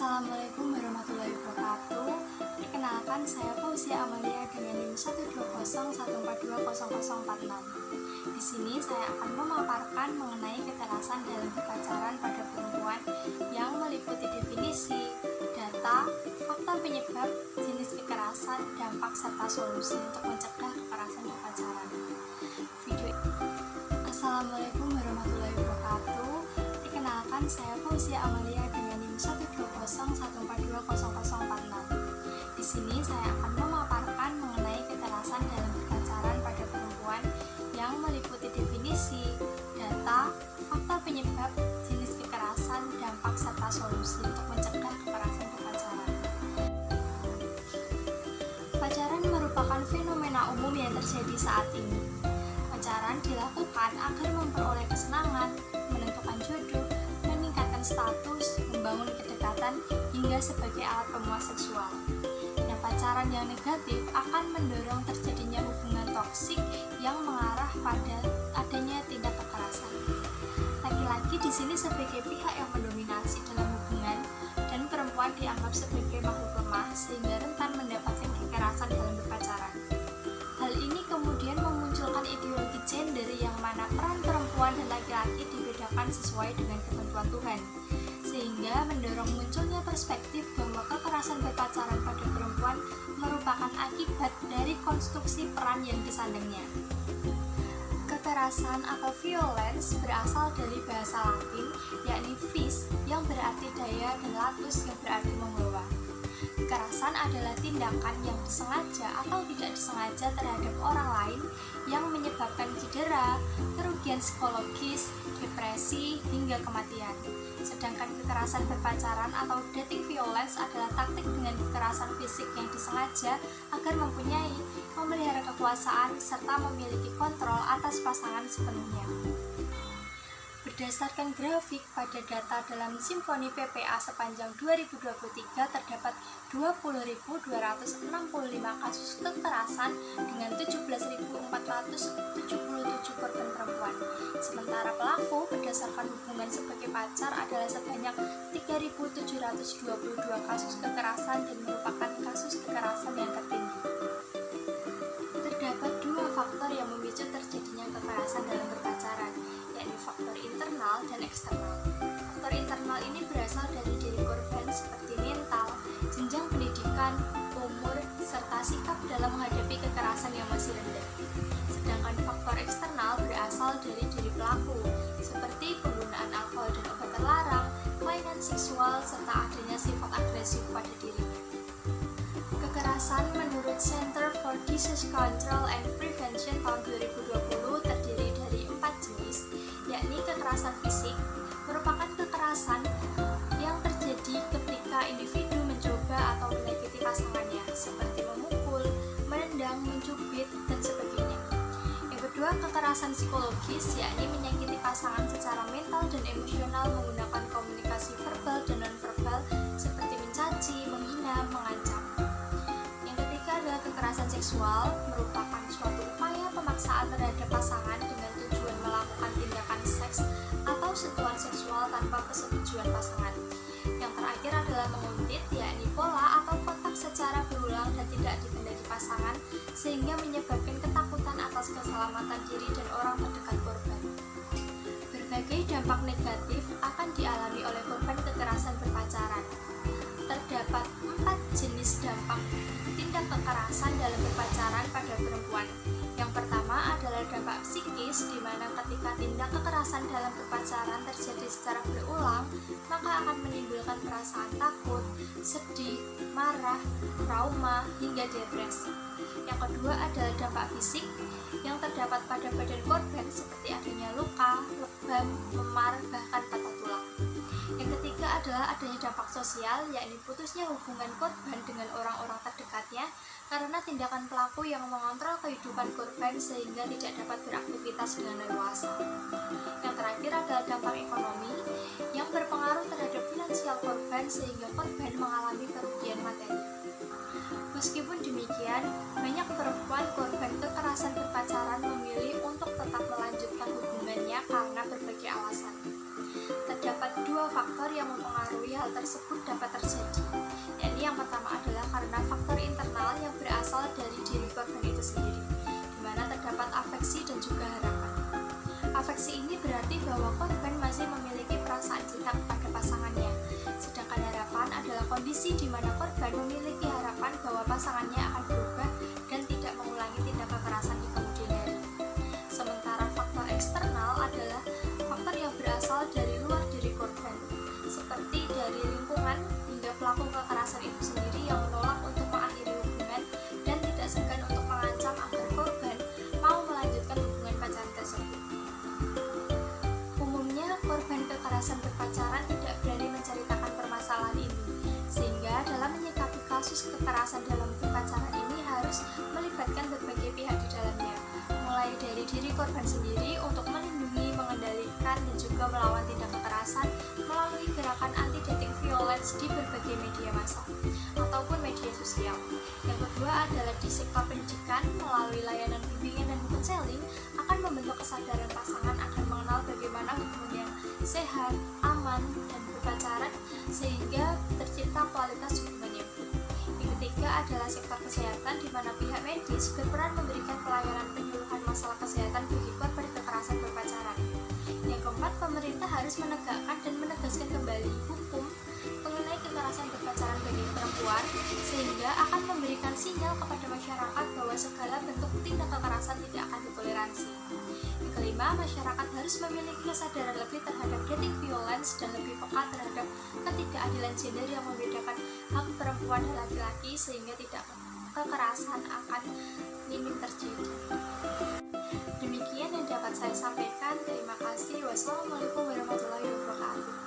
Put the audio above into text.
Assalamualaikum warahmatullahi wabarakatuh. Perkenalkan, saya Fauzia Amalia dengan NIM 12014200046. Di sini saya akan memaparkan mengenai kekerasan dalam berpacaran pada perempuan yang meliputi definisi, data, faktor penyebab, jenis kekerasan, dampak, serta solusi untuk mencegah kekerasan berpacaran. Assalamualaikum warahmatullahi wabarakatuh. Perkenalkan, saya Fauzia Amalia dengan NIM 12014200046. Di sini saya akan memaparkan mengenai kekerasan dalam berpacaran pada perempuan yang meliputi definisi, data, faktor penyebab, jenis kekerasan, dampak, serta solusi untuk mencegah kekerasan berpacaran. Pacaran merupakan fenomena umum yang terjadi saat ini. Pacaran dilakukan agar memperoleh kesenangan, menentukan jodoh, meningkatkan status, membangun kedekatan, hingga sebagai alat pemuas seksual. Nah, pacaran yang negatif akan mendorong terjadinya hubungan toksik yang mengarah pada adanya tindak kekerasan. Laki-laki di sini sebagai pihak yang mendominasi dalam hubungan, dan perempuan dianggap sebagai makhluk lemah sehingga rentan mendapatkan kekerasan dalam berpacaran. Hal ini kemudian memunculkan ideologi gender yang mana peran perempuan dan laki-laki dibedakan sesuai dengan ketentuan Tuhan, sehingga mendorong munculnya perspektif bahwa kekerasan berpacaran pada perempuan merupakan akibat dari konstruksi peran yang disandangnya. Kekerasan atau violence berasal dari bahasa Latin, yakni vis, yang berarti daya, dan latus, yang berarti membawa. Kekerasan adalah tindakan yang disengaja atau tidak disengaja terhadap orang lain yang menyebabkan cedera, kerugian psikologis, depresi, hingga kematian. Sedangkan kekerasan berpacaran atau dating violence adalah taktik dengan kekerasan fisik yang disengaja agar mempunyai, memelihara kekuasaan, serta memiliki kontrol atas pasangan sepenuhnya. Berdasarkan grafik pada data dalam Simfoni PPA sepanjang 2023 terdapat 20.265 kasus kekerasan dengan 17.477 korban perempuan. Sementara pelaku berdasarkan hubungan sebagai pacar adalah sebanyak 3.722 kasus kekerasan dan merupakan kasus kekerasan yang tertinggi. Terdapat dua faktor yang memicu terjadinya kekerasan dalam berpacaran, yakni faktor internal dan eksternal. Faktor internal ini berasal dari diri korban seperti mental, jenjang pendidikan, umur, serta sikap dalam menghadapi kekerasan yang masih rendah. Sedangkan faktor eksternal berasal dari diri pelaku, seperti penggunaan alkohol dan obat terlarang, kelainan seksual, serta adanya sifat agresif pada dirinya. Kekerasan menurut Center for Disease Control and Prevention tahun 2020 terdiri dari 4 jenis, yakni kekerasan fisik, merupakan kekerasan yang terjadi ketika individu mencoba atau menyakiti pasangannya, seperti memukul, menendang, mencubit, dan sebagainya. Yang kedua, kekerasan psikologis, yakni menyakiti pasangan secara mental dan emosional menggunakan komunikasi verbal dan non-verbal seperti mencaci, menghina, mengancam. Adalah kekerasan seksual, merupakan suatu upaya pemaksaan terhadap pasangan dengan tujuan melakukan tindakan seks atau sentuhan seksual tanpa persetujuan pasangan. Yang terakhir adalah menguntit, yakni pola atau kontak secara berulang dan tidak dikehendaki pasangan sehingga menyebabkan ketakutan atas keselamatan diri dan orang terdekat korban. Berbagai dampak negatif akan dialami oleh korban kekerasan berpacaran. Terdapat 4 jenis dampak tindak kekerasan dalam berpacaran pada perempuan. Yang pertama adalah dampak psikis, di mana ketika tindak kekerasan dalam berpacaran terjadi secara berulang, maka akan menimbulkan perasaan takut, sedih, marah, trauma, hingga depresi. Yang kedua adalah dampak fisik, yang terdapat pada badan korban seperti adanya luka, lebam, memar, bahkan patah tulang. Yang ketiga adalah adanya dampak sosial, yakni putusnya hubungan korban dengan orang-orang terdekatnya karena tindakan pelaku yang mengontrol kehidupan korban sehingga tidak dapat beraktivitas dengan leluasa. Yang terakhir adalah dampak ekonomi yang berpengaruh terhadap finansial korban sehingga korban mengalami kerugian materi. Meskipun demikian, banyak perempuan korban kekerasan berpacaran memilih untuk tetap melanjutkan hubungannya karena berbagai alasan. Terdapat dua faktor yang mempengaruhi hal tersebut dapat terjadi, yakni yang pertama adalah karena faktor internal yang berasal dari diri korban itu sendiri, di mana terdapat afeksi dan juga harapan. Afeksi ini berarti bahwa korban masih memiliki perasaan cinta kepada pasangannya, sedangkan harapan adalah kondisi di mana korban memiliki harapan bahwa pasangannya akan berubah dan tidak mengulangi tindak kekerasan di kemudian hari. Sementara faktor eksternal adalah faktor yang berasal dari luar diri korban, seperti dari lingkungan hingga pelaku kekerasan itu sendiri yang menolak untuk mengakhiri hubungan dan tidak segan untuk mengancam agar korban mau melanjutkan hubungan pacaran tersebut. Umumnya, korban kekerasan berpacaran tidak berani menceritakan permasalahan ini, sehingga dalam menyikapi kasus kekerasan dalam berpacaran ini harus melibatkan berbagai pihak di dalamnya, mulai dari diri korban sendiri untuk melindungi, mengendalikan, dan juga melawan tindak kekerasan melalui gerakan anti-dating violence di berbagai media massa ataupun media sosial. Yang kedua adalah di sektor pendidikan melalui layanan bimbingan dan konseling akan membentuk kesadaran pasangan akan mengenal bagaimana hubungan yang sehat, aman, dan berpacaran sehingga tercipta kualitas hubungan yang baik. Yang ketiga adalah sektor kesehatan di mana pihak medis berperan memberikan pelayanan penyuluhan masalah kesehatan bagi korban kekerasan berpacaran. Yang keempat, pemerintah harus menegakkan dan menegaskan kembali hukum mengenai kekerasan berpacaran bagi perempuan sehingga akan memberikan sinyal kepada masyarakat bahwa segala bentuk tindak kekerasan tidak akan ditoleransi. Yang kelima, masyarakat harus memiliki kesadaran lebih terhadap dating violence dan lebih peka terhadap ketidakadilan gender yang membedakan hak perempuan dan laki-laki sehingga tidak kekerasan akan minim terjadi. Demikian yang dapat saya sampaikan. Terima kasih. Wassalamualaikum warahmatullahi wabarakatuh.